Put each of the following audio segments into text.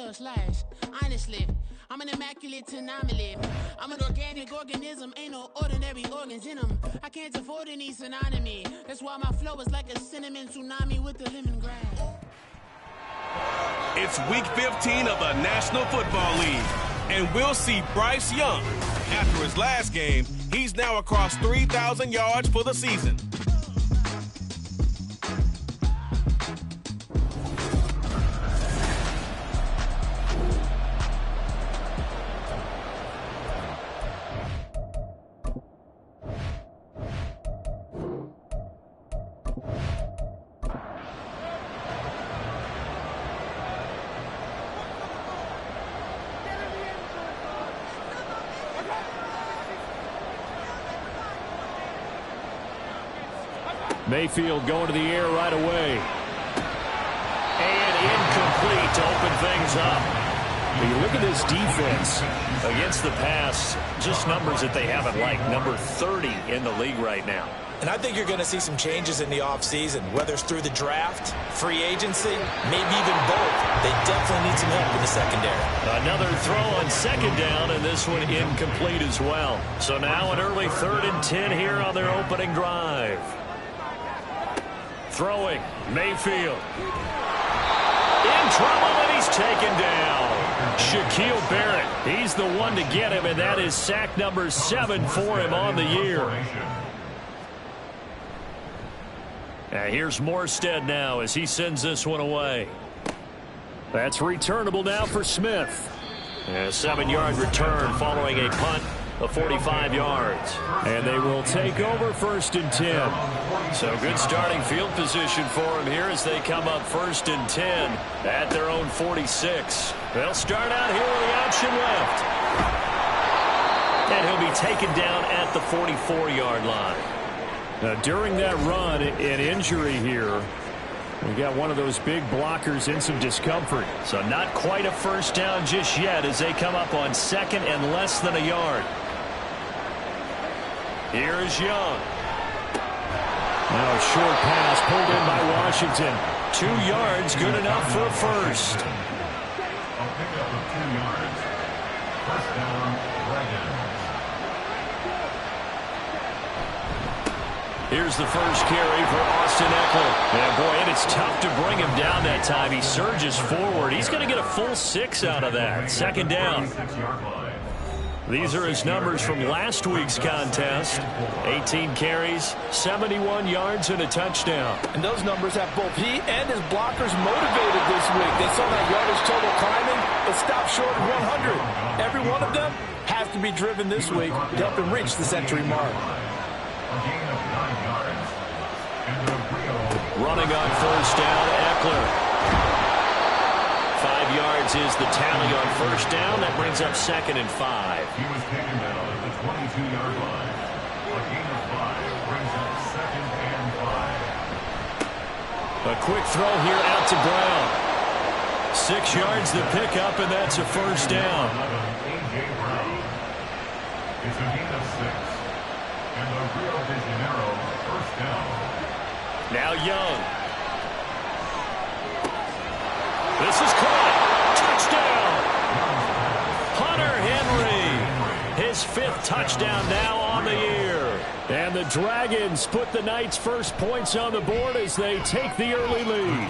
a slice. Honestly, I'm an immaculate anomaly. I'm an organic organism, ain't no ordinary organs in them. I can't afford any synonymy. That's why my flow is like a cinnamon tsunami with the lemongrass. It's week 15 of the National Football League, and we'll see Bryce Young. After his last game, he's now across 3,000 yards for the season. Mayfield going to the air right away. And incomplete to open things up. But you look at this defense against the pass, just numbers that they haven't liked. Number 30 in the league right now. And I think you're going to see some changes in the offseason, whether it's through the draft, free agency, maybe even both. They definitely need some help in the secondary. Another throw on second down, and this one incomplete as well. So now an early 3rd and 10 here on their opening drive. Throwing, Mayfield. In trouble, and he's taken down. Shaquille Barrett, he's the one to get him, and that is sack number 7 for him on the year. And here's Morstead now as he sends this one away. That's returnable now for Smith. And a 7-yard return following a punt of 45 yards. And they will take over 1st and 10. So good starting field position for him here as they come up 1st and 10 at their own 46. They'll start out here with the option left. And he'll be taken down at the 44-yard line. Now, during that run, an injury here. We got one of those big blockers in some discomfort. So not quite a first down just yet as they come up on 2nd and less than a yard. Here's Young. Now a short pass pulled in by Washington. 2 yards, good enough for a first. Here's the first carry for Austin Eckler. Yeah, boy, and it's tough to bring him down that time. He surges forward. He's going to get a full 6 out of that. 2nd down. These are his numbers from last week's contest. 18 carries, 71 yards, and a touchdown. And those numbers have both he and his blockers motivated this week. They saw that yardage total climbing, but stopped short of 100. Every one of them has to be driven this week to help him reach the century mark. Running on 1st down, Eckler. 5 yards is the tally on 1st down. That brings up 2nd and 5. He was taken down at the 22-yard line. A gain of 5 brings up 2nd and 5. A quick throw here out to Brown. 6 yards to pick up, and that's a first down. A.J. Brown. It's a gain of 6. And the Rio de Janeiro first down. Now Young. This is caught. Touchdown. Hunter Henry. His 5th touchdown now on the year. And the Dragons put the Knights' first points on the board as they take the early lead.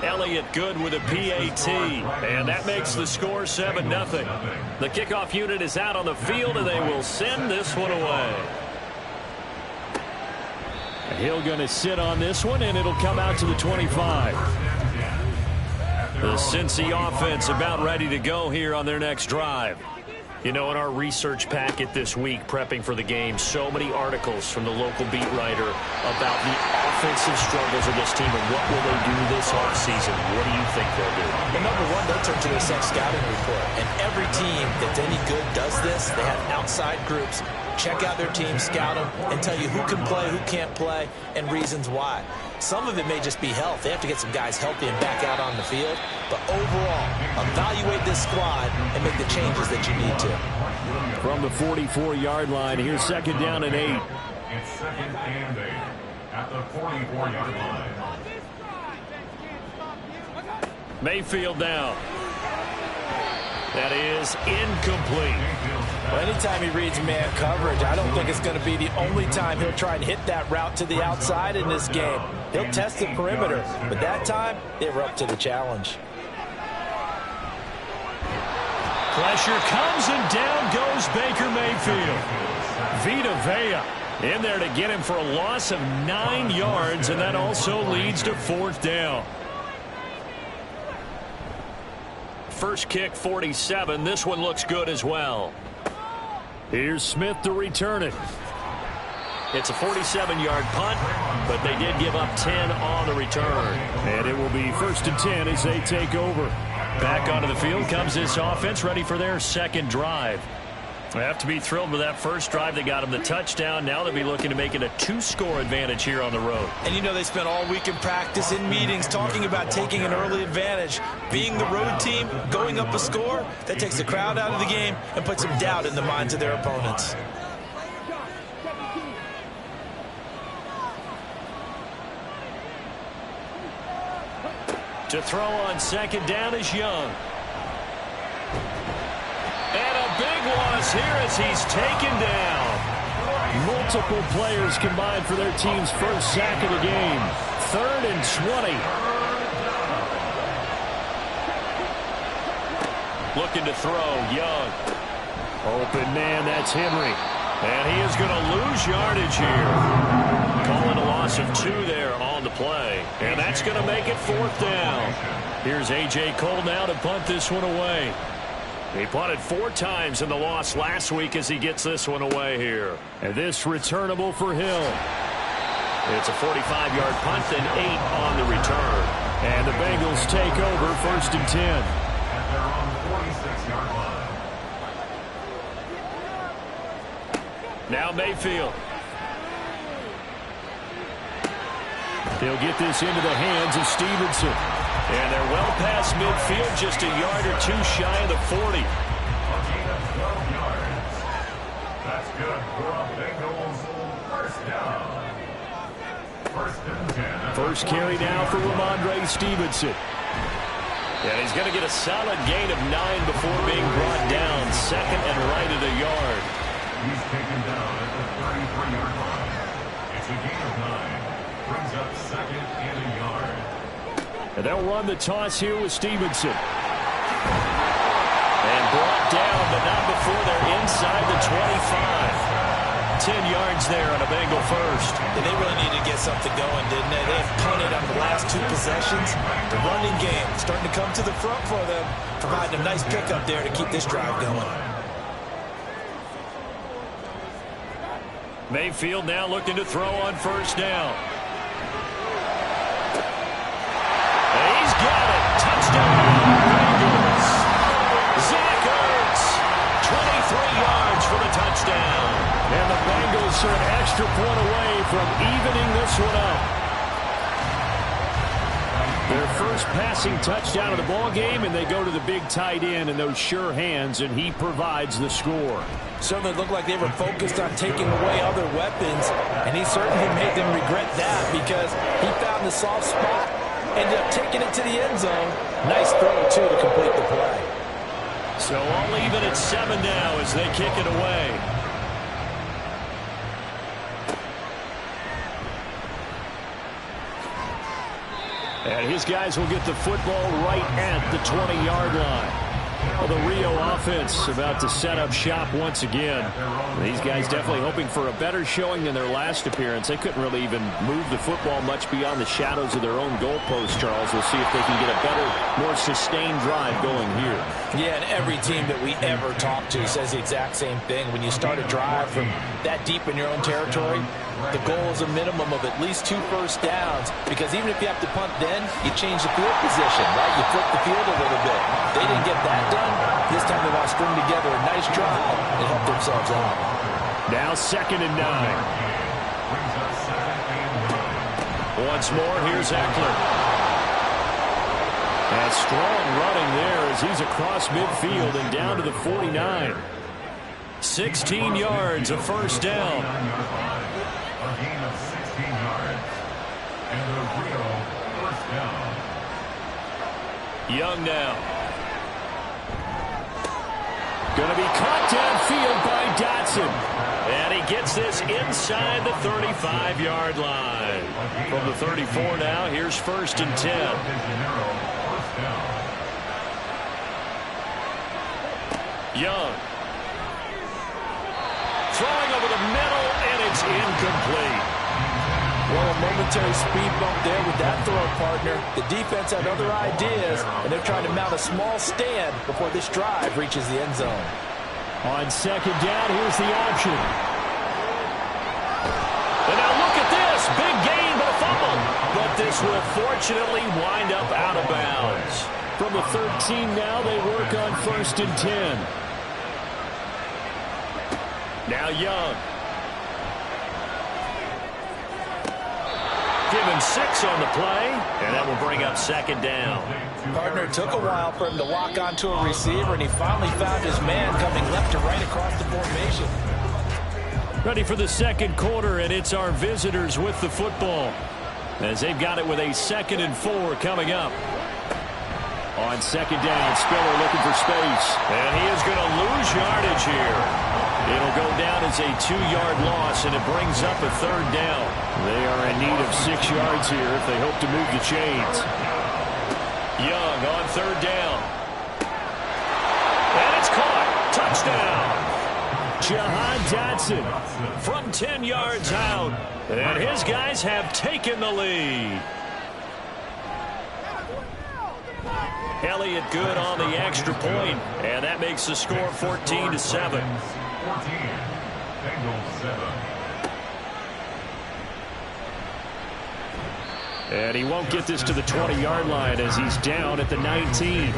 Elliott Good with a PAT. And that makes the score 7-0. The kickoff unit is out on the field, and they will send this one away. Hill going to sit on this one, and it'll come out to the 25. The Cincy offense about ready to go here on their next drive. You know, in our research packet this week, prepping for the game, so many articles from the local beat writer about the offensive struggles of this team and what will they do this offseason. What do you think they'll do? Well, number one, they'll turn to their scouting report. And every team that's any good does this. They have outside groups. Check out their team, scout them, and tell you who can play, who can't play, and reasons why. Some of it may just be health. They have to get some guys healthy and back out on the field. But overall, evaluate this squad and make the changes that you need to. From the 44-yard line, here's 2nd down and 8. It's 2nd and 8 at the 44-yard line. Mayfield down. That is incomplete. Well, anytime he reads man coverage, I don't think it's going to be the only time he'll try and hit that route to the outside in this game. He'll test the perimeter, but that time, they were up to the challenge. Pressure comes, and down goes Baker Mayfield. Vita Vea in there to get him for a loss of 9 yards, and that also leads to 4th down. First kick, 47. This one looks good as well. Here's Smith to return it. It's a 47-yard punt, but they did give up 10 on the return. And it will be 1st and 10 as they take over. Back onto the field comes this offense, ready for their second drive. They have to be thrilled with that first drive. They got them the touchdown. Now they'll be looking to make it a 2-score advantage here on the road. And you know they spent all week in practice, in meetings, talking about taking an early advantage. Being the road team, going up a score, that takes the crowd out of the game and puts some doubt in the minds of their opponents. To throw on second down is Young. And a big loss here as he's taken down. Multiple players combined for their team's first sack of the game. 3rd and 20. Looking to throw, Young. Open man, that's Henry. And he is going to lose yardage here. Calling a loss of 2 there on the play. And that's going to make it 4th down. Here's A.J. Cole now to punt this one away. He punted 4 times in the loss last week as he gets this one away here. And this returnable for Hill. It's a 45-yard punt and 8 on the return. And the Bengals take over 1st and 10. And they're on the 46-yard line. Now Mayfield. He'll get this into the hands of Stevenson. And they're well past midfield, just a yard or 2 shy of the 40. A gain of 12 yards. That's good for a Bengals first down. 1st and 10. First carry now for Ramondre Stevenson. And he's going to get a solid gain of 9 before being brought down. 2nd and right at a yard. He's taken down at the 33-yard line. It's a gain of 9. Brings up 2nd and a yard. And they'll run the toss here with Stevenson. And brought down, but not before they're inside the 25. 10 yards there on a Bengal first. And they really needed to get something going, didn't they? They have punted on the last 2 possessions. The running game starting to come to the front for them, providing a nice pickup there to keep this drive going. Mayfield now looking to throw on 1st down. And he's got it. Touchdown, Bengals. Zach Ertz, 23 yards for the touchdown. And the Bengals are an extra point away from evening this one up. Their first passing touchdown of the ball game, and they go to the big tight end and those sure hands, and he provides the score. Certainly looked like they were focused on taking away other weapons, and he certainly made them regret that because he found the soft spot, ended up taking it to the end zone. Nice throw, too, to complete the play. So all even at 7 now as they kick it away. And his guys will get the football right at the 20-yard line. Well, the Rio offense about to set up shop once again. These guys definitely hoping for a better showing than their last appearance. They couldn't really even move the football much beyond the shadows of their own goalpost, Charles. We'll see if they can get a better, more sustained drive going here. Yeah, and every team that we ever talk to says the exact same thing. When you start a drive from that deep in your own territory, the goal is a minimum of at least 2 first downs, because even if you have to punt then, you change the field position, right? You flip the field a little bit. They didn't get that done. This time they want to string together a nice drive and help themselves out. Now 2nd and 9. Once more, here's Eckler. And strong running there as he's across midfield and down to the 49. 16 yards, a first down. A gain of 16 yards. And a real first down. Young now. Going to be caught downfield by Dotson. And he gets this inside the 35-yard line. From the 34 now, here's 1st and 10. Young. Throwing over the middle, and it's incomplete. Well, a momentary speed bump there with that throw, partner. The defense had other ideas, and they're trying to mount a small stand before this drive reaches the end zone. On 2nd down, here's the option. And now look at this. Big gain, but a fumble. But this will fortunately wind up out of bounds. From the 13 now, they work on 1st and 10. Now Young. Given 6 on the play, and that will bring up 2nd down. Partner, it took a while for him to lock onto a receiver, and he finally found his man coming left to right across the formation. Ready for the 2nd quarter, and it's our visitors with the football, as they've got it with a 2nd and 4 coming up. On 2nd down, Spiller looking for space, and he is going to lose yardage here. It'll go down as a 2-yard loss, and it brings up a 3rd down. They are in need of 6 yards here if they hope to move the chains. Young on 3rd down. And it's caught. Touchdown. Jahan Dotson from 10 yards out. And his guys have taken the lead. Elliott good on the extra point, and that makes the score 14-7. 14, Bengals 7. And he won't get this to the 20-yard line as he's down at the 19.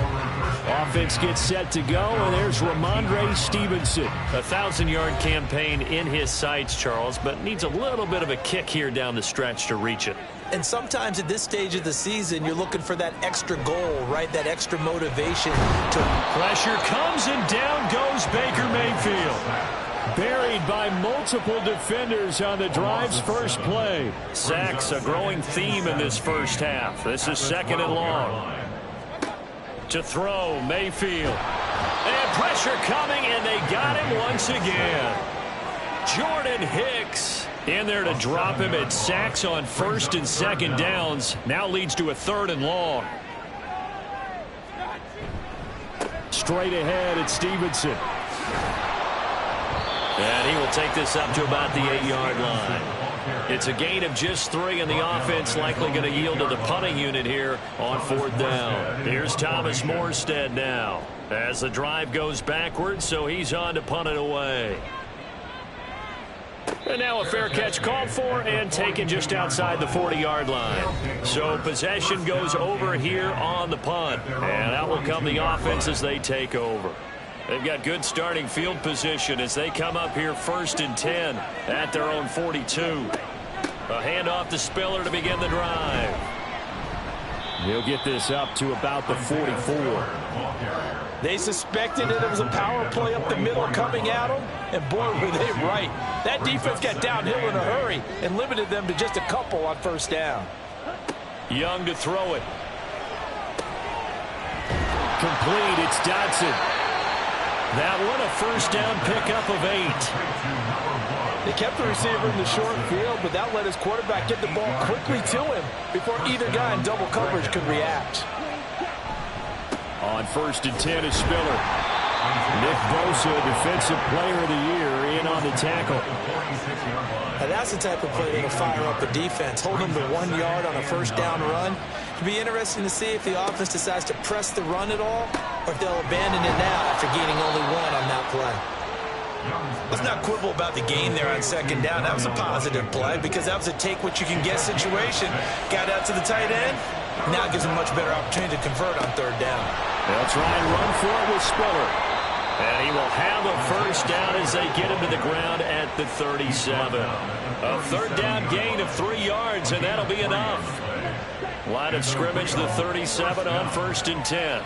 Offense gets set to go, and there's Ramondre Stevenson. A 1,000-yard campaign in his sights, Charles, but needs a little bit of a kick here down the stretch to reach it. And sometimes at this stage of the season, you're looking for that extra goal, right? That extra motivation to... Pressure comes, and down goes Baker Mayfield. Buried by multiple defenders on the drive's first play. Sacks, a growing theme in this first half. This is 2nd and long. To throw, Mayfield. And pressure coming, and they got him once again. Jordan Hicks in there to drop him at sacks on 1st and 2nd downs. Now leads to a 3rd and long. Straight ahead, it's Stevenson. And he will take this up to about the 8-yard line. It's a gain of just 3, and the offense likely going to yield to the punting unit here on 4th down. Here's Thomas Morstead now as the drive goes backwards, so he's on to punt it away. And now a fair catch called for and taken just outside the 40-yard line. So possession goes over here on the punt, and out will come the offense as they take over. They've got good starting field position as they come up here 1st and 10 at their own 42. A handoff to Spiller to begin the drive. He'll get this up to about the 44. They suspected that it was a power play up the middle coming at them, and boy, were they right. That defense got downhill in a hurry and limited them to just a couple on 1st down. Young to throw it. Complete, it's Dotson. That one a 1st down pickup of 8. They kept the receiver in the short field, but that let his quarterback get the ball quickly to him before either guy in double coverage could react. On 1st and 10 is Spiller. Nick Bosa, Defensive Player of the Year, in on the tackle. Now that's the type of play that'll fire up the defense. Hold them to 1 yard on a 1st down run. It'll be interesting to see if the offense decides to press the run at all, or if they'll abandon it now after gaining only 1 on that play. Let's not quibble about the gain there on 2nd down. That was a positive play because that was a take-what-you-can-get situation. Got out to the tight end. Now it gives them a much better opportunity to convert on 3rd down. They'll try and run for it with Spiller. And he will have a 1st down as they get him to the ground at the 37. A 3rd down gain of 3 yards, and that'll be enough. Line of scrimmage, the 37 on 1st and 10.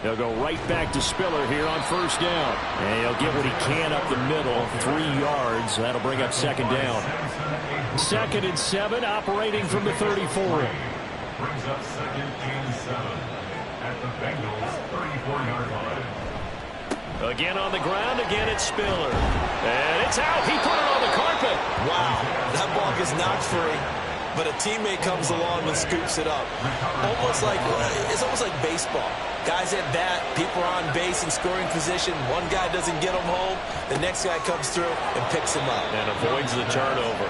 He'll go right back to Spiller here on 1st down. And he'll get what he can up the middle, 3 yards. That'll bring up 2nd down. 2nd and 7, operating from the 34. Brings up 2nd and 7. at the Bengals' 34-yard line. Again on the ground, again it's Spiller. And it's out. He put it on the carpet. Wow, that ball gets knocked free, but a teammate comes along and scoops it up. It's almost like baseball. Guys at bat, people are on base in scoring position. One guy doesn't get him home. The next guy comes through and picks him up. And avoids the turnover.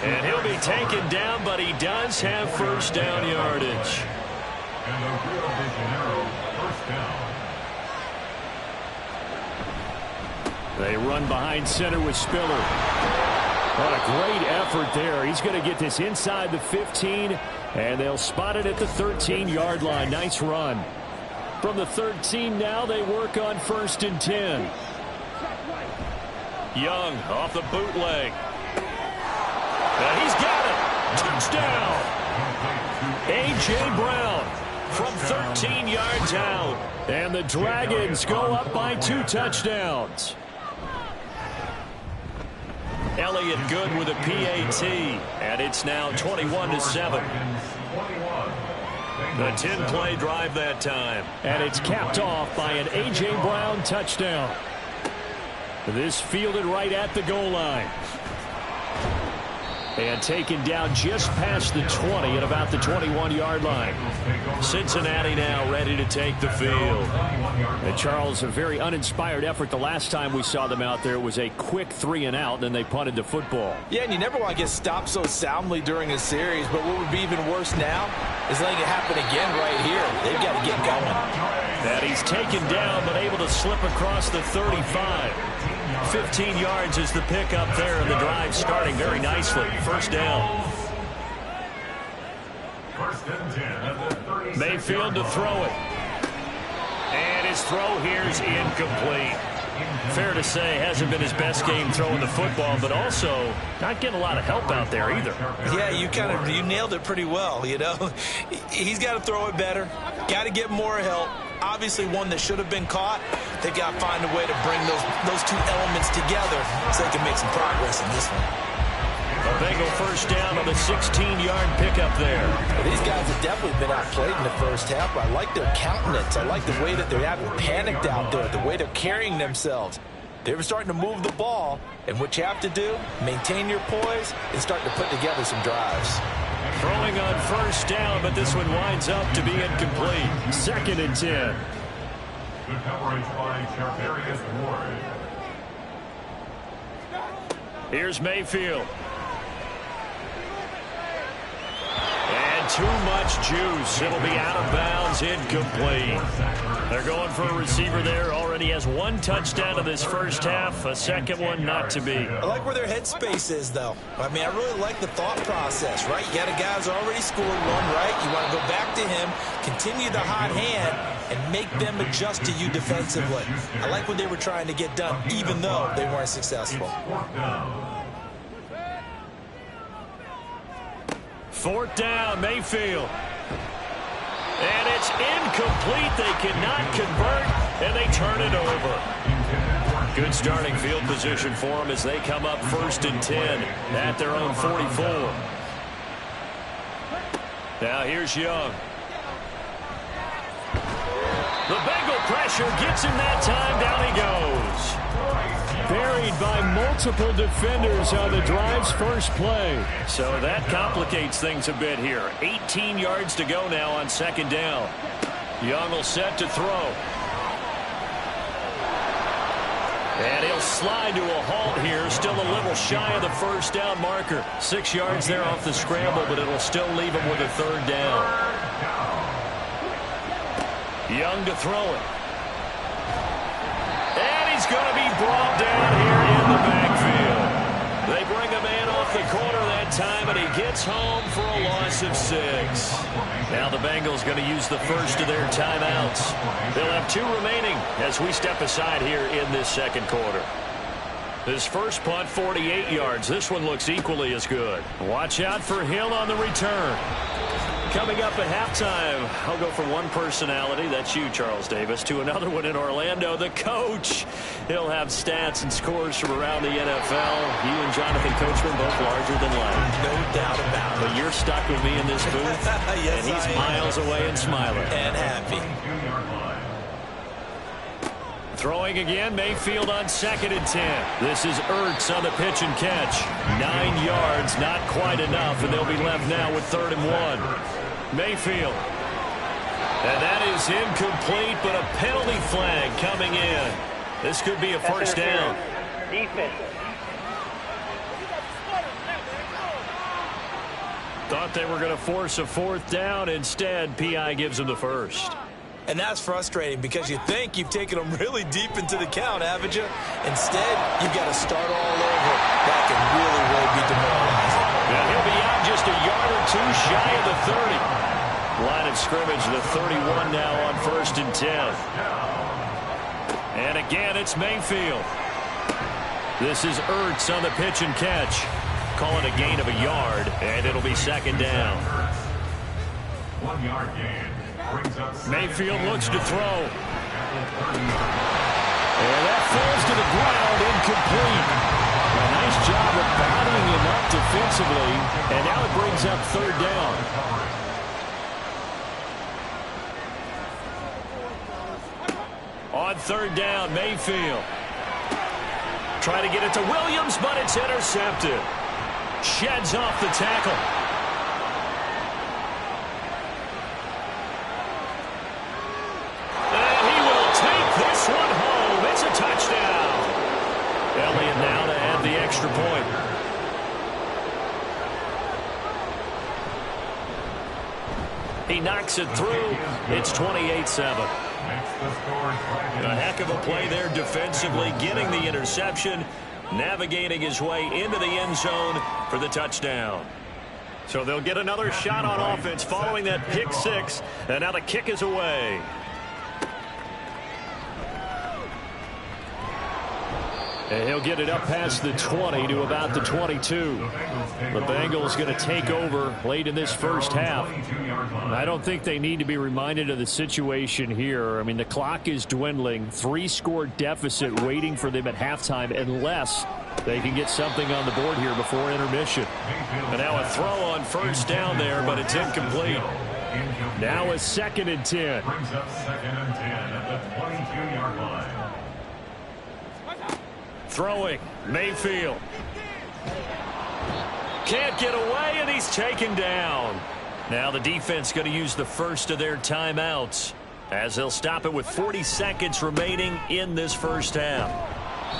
And he'll be taken down, but he does have first down yardage. And the Rio de Janeiro first down. They run behind center with Spiller. What a great effort there. He's going to get this inside the 15, and they'll spot it at the 13-yard line. Nice run. From the 13 now, they work on 1st and 10. Young off the bootleg. And he's got it. Touchdown. A.J. Brown from 13 yards out. And the Dragons go up by 2 touchdowns. Elliott Good with a PAT, and it's now 21-7. The 10-play drive that time, and it's capped off by an A.J. Brown touchdown. This fielded right at the goal line. And taken down just past the 20 at about the 21-yard line. Cincinnati now ready to take the field. And Charles, a very uninspired effort. The last time we saw them out there, it was a quick 3-and-out, and then they punted the football. Yeah, and you never want to get stopped so soundly during a series, but what would be even worse now is letting it happen again right here. They've got to get going. And he's taken down, but able to slip across the 35. 15 yards is the pickup there, and the drive starting very nicely. First down. First and 10 at the 36. Mayfield to throw it. And his throw here is incomplete. Fair to say, hasn't been his best game throwing the football, but also not getting a lot of help out there either. Yeah, you nailed it pretty well, you know. He's got to throw it better. Got to get more help. Obviously one that should have been caught. They've got to find a way to bring those two elements together so they can make some progress in this one. A Bengal first down on the 16-yard pickup there. Well, these guys have definitely been outplayed in the first half. I like their countenance. I like the way that they're having panicked out there, the way they're carrying themselves. They were starting to move the ball, and what you have to do, maintain your poise and start to put together some drives. Throwing on first down, but this one winds up to be incomplete. 2nd and 10. Good coverage by Charvarius Ward. Here's Mayfield. And too much juice. It'll be out of bounds, incomplete. They're going for a receiver there. Already has 1 touchdown in this first half. A second one not to be. I like where their headspace is, though. I mean, I really like the thought process, right? You got a guy who's already scored one, right? You want to go back to him, continue the hot hand, and make them adjust to you defensively. I like what they were trying to get done, even though they weren't successful. 4th down, Mayfield. And it's incomplete. They cannot convert, and they turn it over. Good starting field position for them as they come up 1st and 10 at their own 44. Now here's Young. The Bengal pressure gets him that time. Down he goes. Buried by multiple defenders on the drive's first play. So that complicates things a bit here. 18 yards to go now on 2nd down. Young will set to throw. And he'll slide to a halt here. Still a little shy of the first down marker. 6 yards there off the scramble, but it'll still leave him with a 3rd down. Young to throw it. And he's going to be brought down here in the backfield. They bring a man off the corner that time, and he gets home for a loss of 6. Now the Bengals going to use the first of their timeouts. They'll have 2 remaining as we step aside here in this 2nd quarter. This first punt, 48 yards. This one looks equally as good. Watch out for Hill on the return. Coming up at halftime, I'll go from one personality, that's you, Charles Davis, to another one in Orlando, the coach. He'll have stats and scores from around the NFL. You and Jonathan Coachman both larger than life. No doubt about it. But you're stuck with me in this booth, yes, and he's miles away and smiling. And happy. Throwing again, Mayfield on 2nd and 10. This is Ertz on the pitch and catch. 9 yards, not quite enough, and they'll be left now with 3rd and 1. Mayfield. And that is incomplete, but a penalty flag coming in. This could be a first down. Defense. Thought they were going to force a 4th down. Instead, P.I. gives them the first. And that's frustrating because you think you've taken them really deep into the count, haven't you? Instead, you've got to start all over. That can really be demoralizing. And he'll be out just a yard or two shy of the 30. Line of scrimmage, the 31 now on 1st and 10. And again, it's Mayfield. This is Ertz on the pitch and catch. Call it a gain of a yard, and it'll be 2nd down. 1 yard gain. Mayfield looks to throw. And that falls to the ground, incomplete. A nice job of bottling him up defensively, and now it brings up 3rd down. On 3rd down, Mayfield. Trying to get it to Williams, but it's intercepted. Sheds off the tackle. One home. It's a touchdown. Elliott now to add the extra point. He knocks it through. It's 28-7. A heck of a play there defensively, getting the interception, navigating his way into the end zone for the touchdown. So they'll get another shot on offense following that pick 6, and now the kick is away. And he'll get it up past the 20 to about the 22. The Bengals going to take over late in this first half. I don't think they need to be reminded of the situation here. I mean, the clock is dwindling. 3-score deficit waiting for them at halftime unless they can get something on the board here before intermission. And now a throw on 1st down there, but it's incomplete. Now a 2nd and 10. Brings up 2nd and 10 at the 22-yard line. Throwing, Mayfield. Can't get away, and he's taken down. Now the defense going to use the first of their timeouts as they'll stop it with 40 seconds remaining in this first half.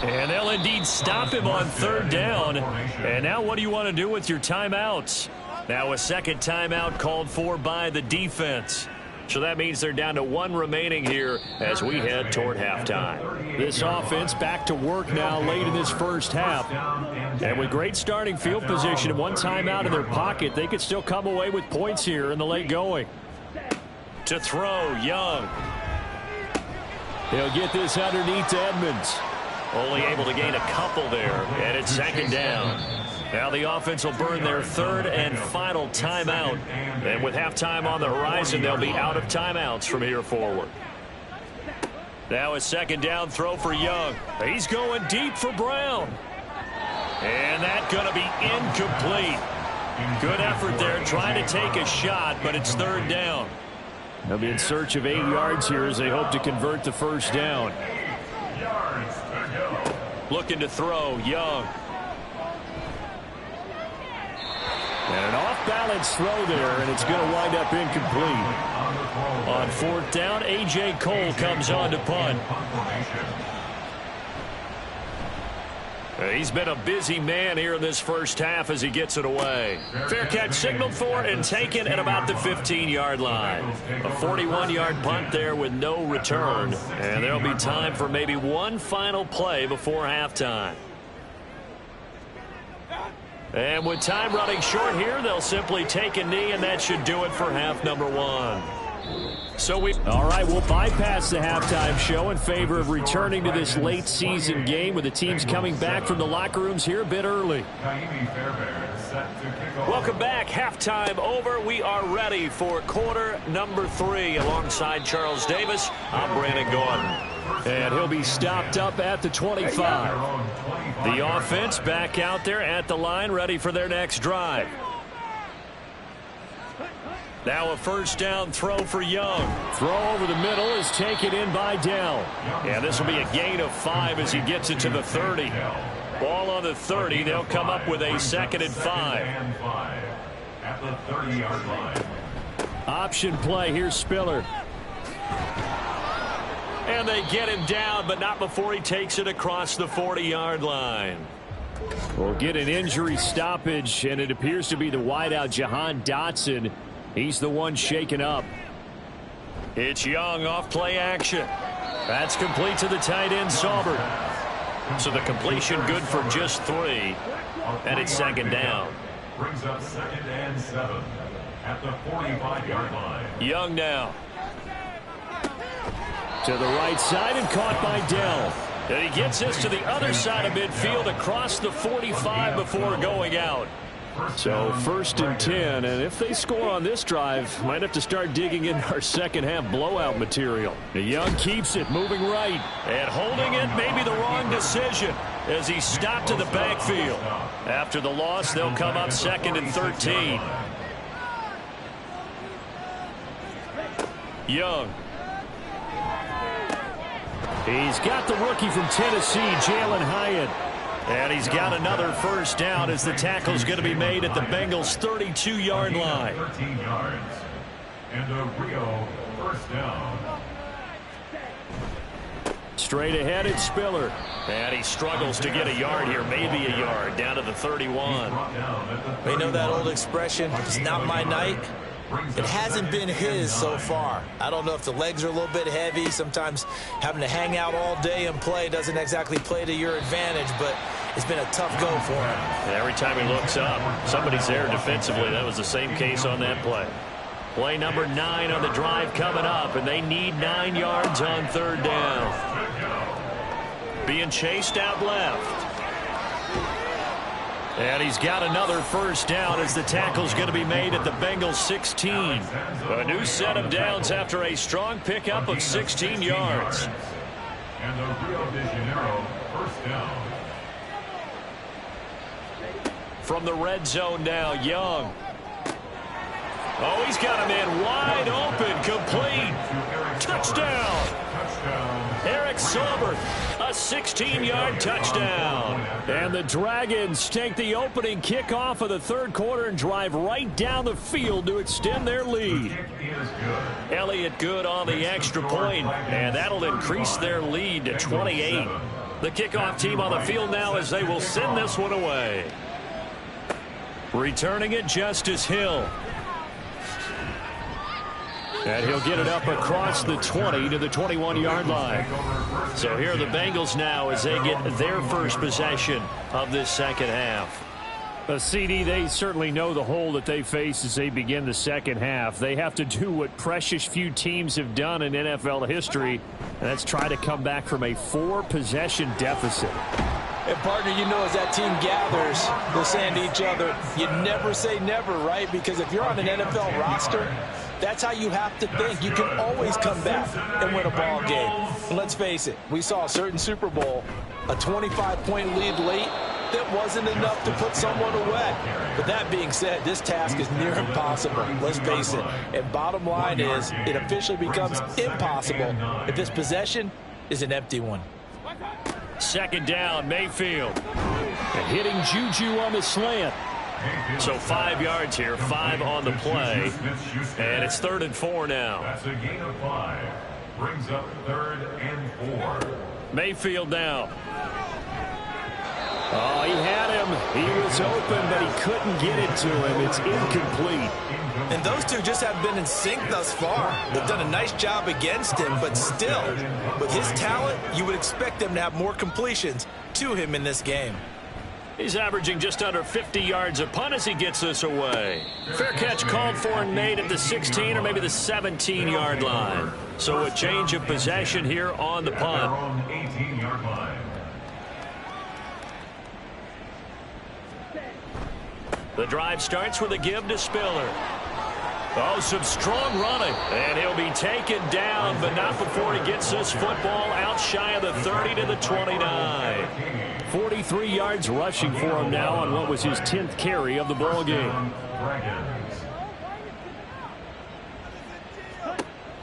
And they'll indeed stop him on 3rd down. And now what do you want to do with your timeouts? Now a 2nd timeout called for by the defense. So that means they're down to 1 remaining here as we head toward halftime. This offense back to work now late in this first half. And with great starting field position and 1 timeout in their pocket, they could still come away with points here in the late going. To throw, Young. He'll get this underneath to Edmonds. Only able to gain a couple there, and it's 2nd down. Now the offense will burn their 3rd and final timeout. And with halftime on the horizon, they'll be out of timeouts from here forward. Now a 2nd down throw for Young. He's going deep for Brown. And that's going to be incomplete. Good effort there trying to take a shot, but it's 3rd down. They'll be in search of 8 yards here as they hope to convert the first down. Looking to throw, Young. And an off-balance throw there, and it's going to wind up incomplete. On 4th down, A.J. Cole comes on to punt. He's been a busy man here in this first half as he gets it away. Fair catch signaled for and taken at about the 15-yard line. A 41-yard punt there with no return. And there'll be time for maybe one final play before halftime. And with time running short here, they'll simply take a knee, and that should do it for half number 1. All right, we'll bypass the halftime show in favor of returning to this late season game with the teams coming back from the locker rooms here a bit early. Kaimi Fairbairn set to kick off. Welcome back. Halftime over. We are ready for quarter number 3. Alongside Charles Davis, I'm Brandon Gordon. And he'll be stopped up at the 25. The offense back out there at the line, ready for their next drive. Now a first down throw for Young. Throw over the middle is taken in by Dell. And this will be a gain of 5 as he gets it to the 30. Ball on the 30. They'll come up with a 2nd and 5. At the 30-yard line. Option play. Here's Spiller. And they get him down, but not before he takes it across the 40-yard line. We'll get an injury stoppage, and it appears to be the wideout, Jahan Dotson. He's the one shaken up. It's Young off play action. That's complete to the tight end, Saubert. So the completion good for just 3. And it's 2nd down. Brings up 2nd and 7 at the 45-yard line. Young now. To the right side and caught by Dell. And he gets this to the other side of midfield across the 45 before going out. So 1st and 10, and if they score on this drive, might have to start digging in our second half blowout material. Young keeps it, moving right, and holding it may be the wrong decision as he stopped in the backfield. After the loss, they'll come up 2nd and 13. Young. He's got the rookie from Tennessee, Jalen Hyatt. And he's got another first down as the tackle's going to be made at the Bengals' 32-yard line. 13 yards. And a Rio first down. Straight ahead, it's Spiller. And he struggles to get a yard here, maybe a yard, down to the 31. You know that old expression, it's not my night? It hasn't been his so far. I don't know if the legs are a little bit heavy. Sometimes having to hang out all day and play doesn't exactly play to your advantage, but it's been a tough go for him. And every time he looks up, somebody's there defensively. That was the same case on that play. Play number 9 on the drive coming up, and they need 9 yards on 3rd down. Being chased out left. And he's got another first down as the tackle's going to be made at the Bengals' 16. A new set of downs after a strong pickup of 16 yards. And the Rio de Janeiro first down. From the red zone now, Young. Oh, he's got him in wide open, complete. Touchdown. Eric Saubert, a 16-yard touchdown. And the Dragons take the opening kickoff of the 3rd quarter and drive right down the field to extend their lead. Elliott Good on the extra point, and that'll increase their lead to 28. The kickoff team on the field now as they will send this one away. Returning it, Justice Hill. And he'll get it up across the 20 to the 21-yard line. So here are the Bengals now as they get their first possession of this second half. CD, they certainly know the hole that they face as they begin the second half. They have to do what precious few teams have done in NFL history, and that's try to come back from a 4-possession deficit. And, partner, you know, as that team gathers, they're saying to each other, you never say never, right? Because if you're on an NFL roster, that's how you have to think. You can always come back and win a ball game. And let's face it, we saw a certain Super Bowl, a 25-point lead late that wasn't enough to put someone away. But that being said, this task is near impossible. Let's face it. And bottom line is, it officially becomes impossible if this possession is an empty one. Second down, Mayfield. And hitting Juju on the slant. So 5 yards here, 5 on the play. And it's 3rd and 4 now. That's a gain of 5. Brings up 3rd and 4. Mayfield now. Oh, he had him. He was open, but he couldn't get it to him. It's incomplete. And those two just have been in sync thus far. They've done a nice job against him, but still, with his talent, you would expect him to have more completions to him in this game. He's averaging just under 50 yards a punt as he gets this away. Fair catch called for and made at the 16 or maybe the 17-yard line. So a change of possession here on the punt. 18-yard line. The drive starts with a give to Spiller. Oh, some strong running. And he'll be taken down, but not before he gets this football out shy of the 30 to the 29. 43 yards rushing for him now on what was his 10th carry of the ball game.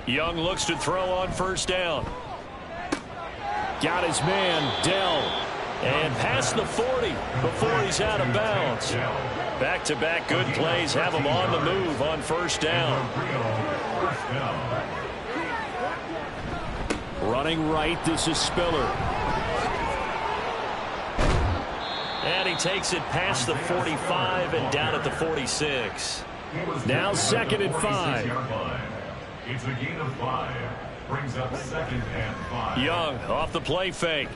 Young looks to throw on first down. Got his man, Dell. And past the 40 before he's out of bounds. Back-to-back good plays have him on the move on first down. Running right, this is Spiller. And he takes it past the 45 and down at the 46. Now 2nd and 5. It's a gain of 5. Brings up 2nd and 5. Young off the play fake.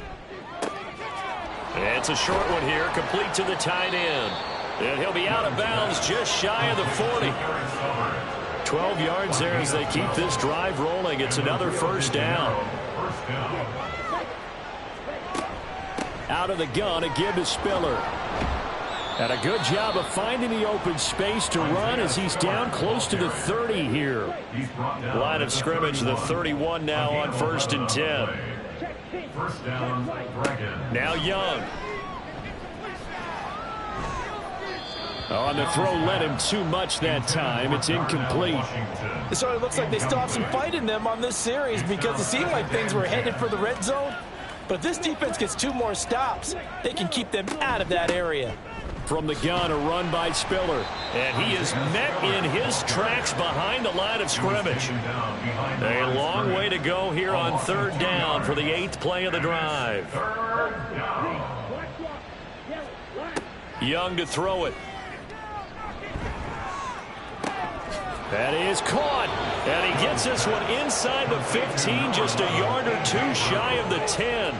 It's a short one here, complete to the tight end. And he'll be out of bounds just shy of the 40. 12 yards there as they keep this drive rolling. It's another first down. Out of the gun, a give to Spiller. And a good job of finding the open space to run as he's down close to the 30 here. Line of scrimmage, the 31 now on 1st and 10. First down, now Young. On the throw, led him too much that time. It's incomplete. It sort of looks like they still have some fight in them on this series because it seemed like things were headed for the red zone. But if this defense gets 2 more stops, they can keep them out of that area. From the gun, a run by Spiller. And he is met in his tracks behind the line of scrimmage. A long way to go here on 3rd down for the 8th play of the drive. Young to throw it. That is caught. And he gets this one inside the 15, just a yard or 2 shy of the 10.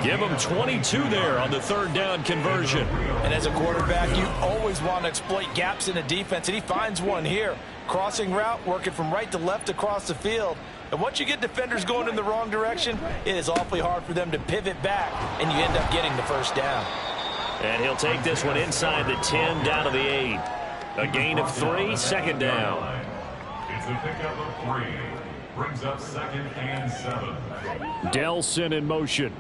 Give him 22 there on the 3rd down conversion. And as a quarterback, you always want to exploit gaps in a defense, and he finds one here. Crossing route, working from right to left across the field. And once you get defenders going in the wrong direction, it is awfully hard for them to pivot back, and you end up getting the first down. And he'll take this one inside the 10, down to the 8. A gain of 3, 2nd down. It's a pickup of 3. Brings up 2nd and 7. Delson in motion.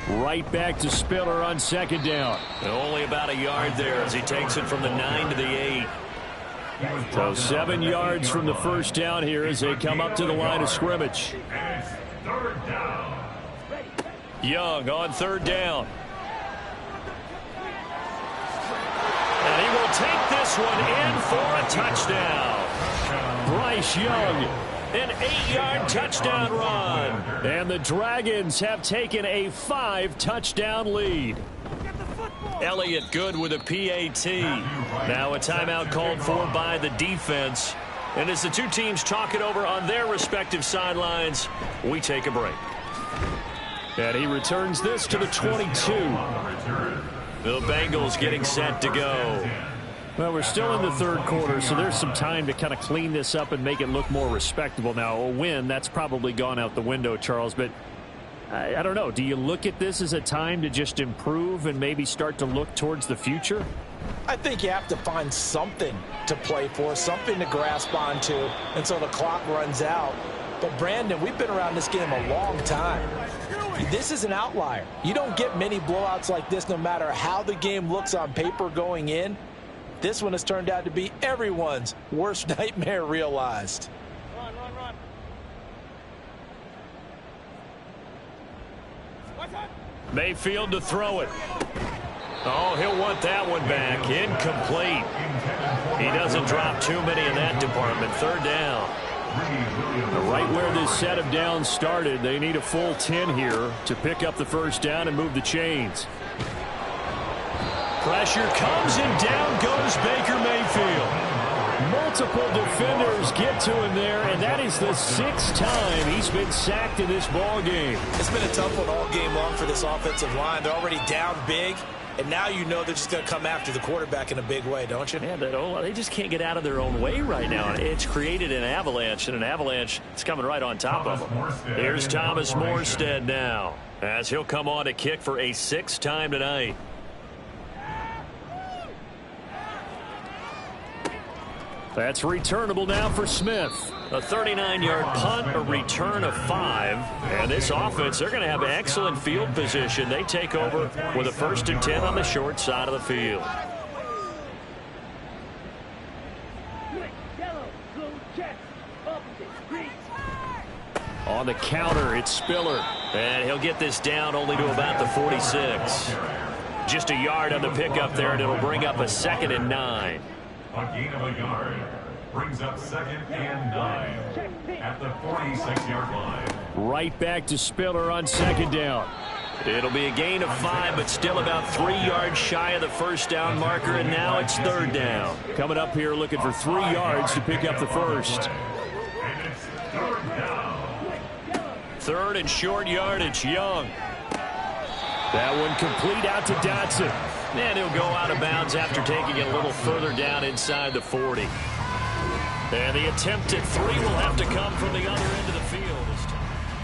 Right back to Spiller on 2nd down. And only about a yard there as he takes it from the 9 to the 8. So 7 yards from the first down here as they come up to the line of scrimmage. And it's 3rd down. Young on 3rd down. And he will take this one in for a touchdown. Bryce Young. An 8-yard touchdown run. And the Dragons have taken a 5-touchdown lead. Elliott good with a PAT. Now a timeout called for by the defense. And as the two teams talk it over on their respective sidelines, we take a break. And he returns this to the 22. The Bengals getting set to go. Well, we're still in the 3rd quarter, so there's some time to kind of clean this up and make it look more respectable. Now, a win, that's probably gone out the window, Charles, but I don't know. Do you look at this as a time to just improve and maybe start to look towards the future? I think you have to find something to play for, something to grasp onto until the clock runs out. But, Brandon, we've been around this game a long time. This is an outlier. You don't get many blowouts like this no matter how the game looks on paper going in. This one has turned out to be everyone's worst nightmare realized. Mayfield to throw it. Oh, he'll want that one back. Incomplete. He doesn't drop too many in that department. 3rd down. Right where this set of downs started, they need a full 10 here to pick up the first down and move the chains. Pressure comes and down goes Baker Mayfield. Multiple defenders get to him there, and that is the 6th time he's been sacked in this ball game. It's been a tough one all game long for this offensive line. They're already down big, and now you know they're just going to come after the quarterback in a big way, don't you? Yeah, they just can't get out of their own way right now. It's created an avalanche, and an avalanche is coming right on top of them. Here's Thomas Morstead now, as he'll come on to kick for a 6th time tonight. That's returnable now for Smith. A 39-yard punt, a return of 5. And this offense, they're going to have excellent field position. They take over with a 1st and 10 on the short side of the field. On the counter, it's Spiller. And he'll get this down only to about the 46. Just a yard on the pickup there, and it'll bring up a 2nd and 9. A gain of a yard brings up 2nd and 9 at the 46-yard line. Right back to Spiller on 2nd down. It'll be a gain of 5, but still about 3 yards shy of the 1st down marker, and now it's 3rd down. Coming up here looking for 3 yards to pick up the 1st. And it's 3rd down. 3rd and short yardage, Young. That one complete out to Dotson. And he'll go out of bounds after taking it a little further down inside the 40. And the attempt at 3 will have to come from the other end of the field.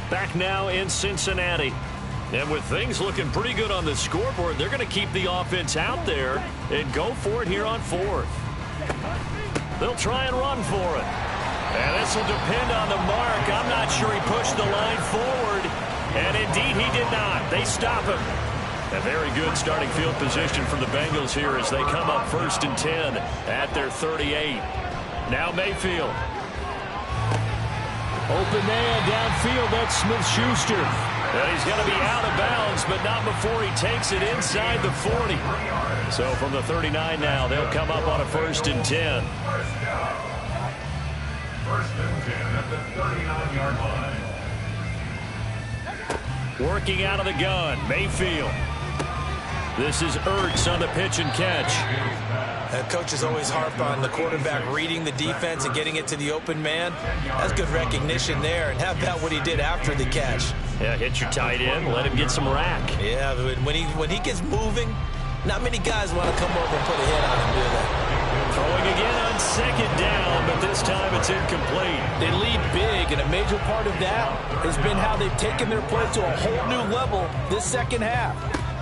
Back now in Cincinnati. And with things looking pretty good on the scoreboard, they're going to keep the offense out there and go for it here on 4th. They'll try and run for it. And this will depend on the mark. I'm not sure he pushed the line forward. And indeed he did not. They stop him. A very good starting field position for the Bengals here as they come up 1st and 10 at their 38. Now Mayfield. Open man downfield. That's Smith-Schuster. And he's going to be out of bounds, but not before he takes it inside the 40. So from the 39 now, they'll come up on a 1st and 10. 1st and 10 at the 39-yard line. Working out of the gun, Mayfield. This is Ertz on the pitch and catch. Coaches always harp on the quarterback reading the defense and getting it to the open man. That's good recognition there. And how about what he did after the catch? Yeah, hit your tight end, let him get some rack. Yeah, when he gets moving, not many guys want to come over and put a hit on him, do they? Throwing again on 2nd down, but this time it's incomplete. They lead big, and a major part of that has been how they've taken their play to a whole new level this 2nd half.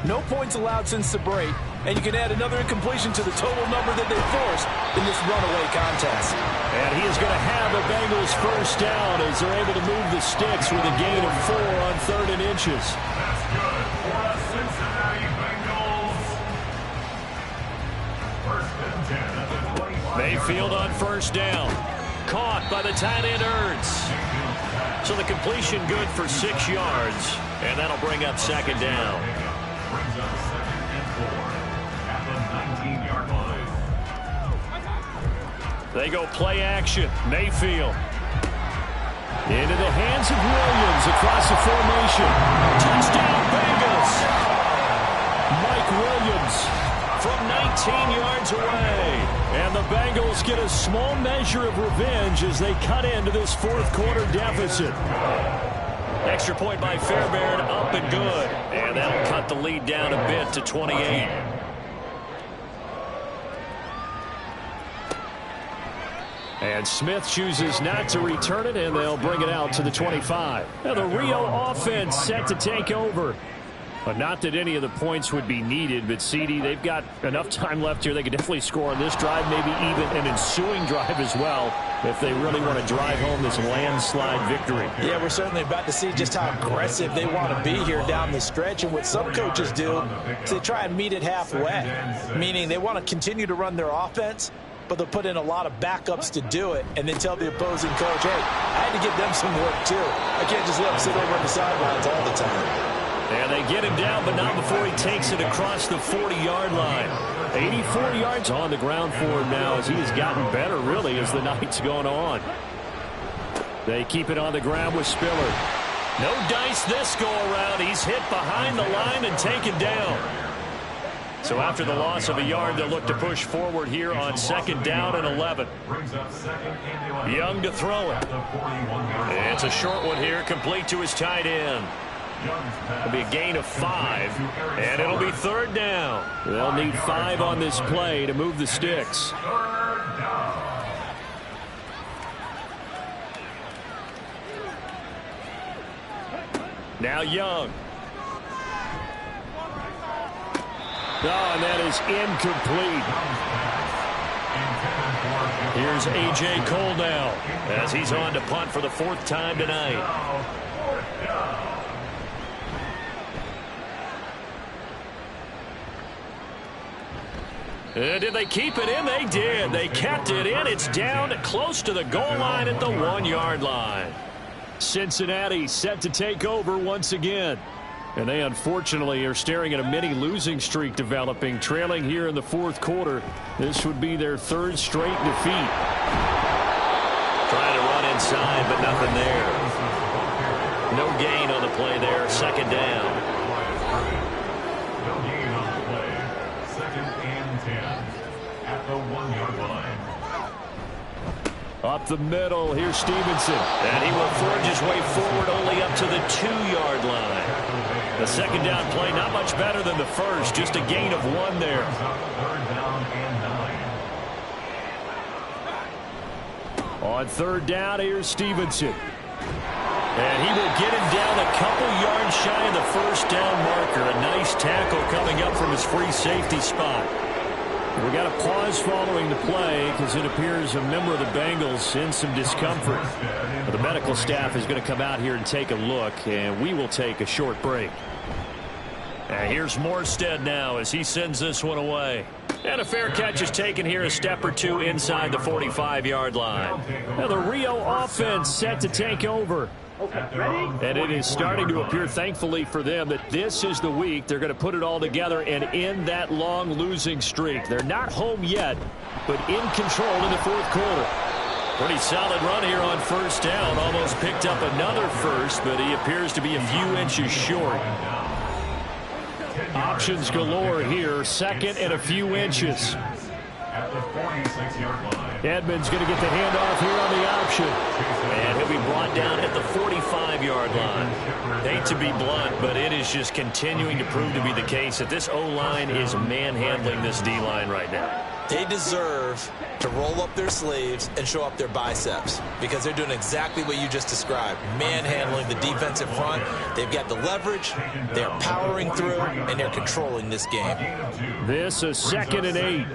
No points allowed since the break, and you can add another incompletion to the total number that they forced in this runaway contest. And he is going to have the Bengals 1st down as they're able to move the sticks with a gain of 4 on 3rd and inches. That's good for the Cincinnati Bengals. 1st and 10 at the 25. Mayfield on 1st down. Caught by the tight end Ertz. So the completion good for 6 yards, and that'll bring up 2nd down. Brings up 2nd and 4 at the 19-yard line. They go play action. Mayfield. Into the hands of Williams across the formation. Touchdown Bengals. Mike Williams from 19 yards away. And the Bengals get a small measure of revenge as they cut into this 4th quarter deficit. Extra point by Fairbairn, up and good. And that'll cut the lead down a bit to 28. And Smith chooses not to return it, and they'll bring it out to the 25. Now the Rio offense set to take over. But not that any of the points would be needed, but CD, they've got enough time left here. They could definitely score on this drive, maybe even an ensuing drive as well, if they really want to drive home this landslide victory. Yeah, we're certainly about to see just how aggressive they want to be here down the stretch. And what some coaches do is they try and meet it halfway, meaning they want to continue to run their offense, but they'll put in a lot of backups to do it and then tell the opposing coach, hey, I had to give them some work too. I can't just let them sit over on the sidelines all the time. And they get him down, but not before he takes it across the 40-yard line. 84 yards on the ground for him now as he has gotten better, really, as the night's gone on. They keep it on the ground with Spiller. No dice this go-around. He's hit behind the line and taken down. So after the loss of a yard, they'll look to push forward here on 2nd down and 11. Young to throw it. It's a short one here, complete to his tight end. It'll be a gain of 5, and it'll be 3rd down. They'll need 5 on this play to move the sticks. Now Young. Oh, and that is incomplete. Here's A.J. Cole now as he's on to punt for the 4th time tonight. Did they keep it in? They did. They kept it in. It's down close to the goal line at the 1-yard line. Cincinnati set to take over once again. And they unfortunately are staring at a mini losing streak developing, trailing here in the 4th quarter. This would be their 3rd straight defeat. Trying to run inside, but nothing there. No gain on the play there. 2nd down. No gain on the play. 2nd and 10 at the 1-yard line. Up the middle, here's Stevenson. And he will forge his way forward only up to the 2-yard line. The 2nd down play, not much better than the first, just a gain of 1 there. 3rd down and 9. On 3rd down, here's Stevenson. And he will get him down a couple yards shy of the 1st down marker. A nice tackle coming up from his free safety spot. We got a pause following the play because it appears a member of the Bengals in some discomfort. But the medical staff is going to come out here and take a look, and we will take a short break. And here's Morstead now as he sends this one away. And a fair catch is taken here, a step or 2 inside the 45-yard line. Now the Rio offense set to take over. And it is starting to appear, thankfully for them, that this is the week they're going to put it all together and end that long losing streak. They're not home yet, but in control in the 4th quarter. Pretty solid run here on 1st down. Almost picked up another first, but he appears to be a few inches short. Options galore here. 2nd and a few inches. At the 46-yard line. Edmonds going to get the handoff here on the option. And he'll be brought down at the 45-yard line. Hate to be blunt, but it is just continuing to prove to be the case that this O-line is manhandling this D-line right now. They deserve to roll up their sleeves and show up their biceps because they're doing exactly what you just described, manhandling the defensive front. They've got the leverage, they're powering through, and they're controlling this game. This is 2nd and 8.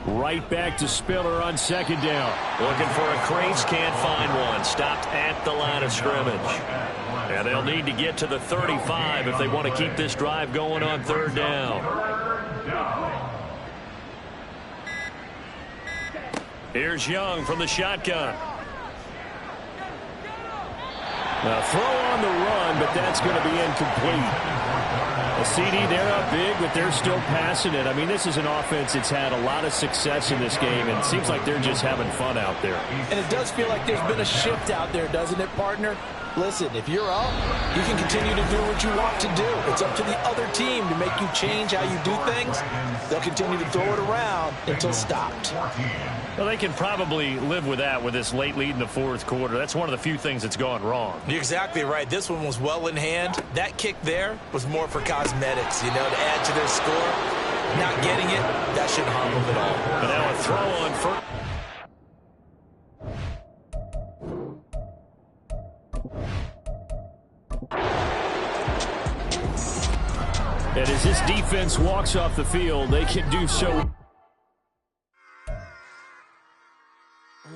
Right back to Spiller on 2nd down. Looking for a crease, can't find one. Stopped at the line of scrimmage. And they'll need to get to the 35 if they want to keep this drive going on 3rd down. Here's Young from the shotgun. Now throw on the run, but that's going to be incomplete. A CD, they're up big, but they're still passing it. I mean, this is an offense that's had a lot of success in this game, and it seems like they're just having fun out there. And it does feel like there's been a shift out there, doesn't it, partner? Listen, if you're up, you can continue to do what you want to do. It's up to the other team to make you change how you do things. They'll continue to throw it around until stopped. Well, they can probably live with that with this late lead in the 4th quarter. That's one of the few things that's gone wrong. You're exactly right. This one was well in hand. That kick there was more for cosmetics, to add to their score. Not getting it, that shouldn't harm them at all. But now a throw on first. And as this defense walks off the field, they can do so. Run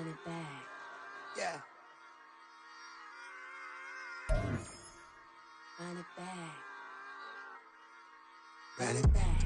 it back. Yeah. Run it back. Run it back.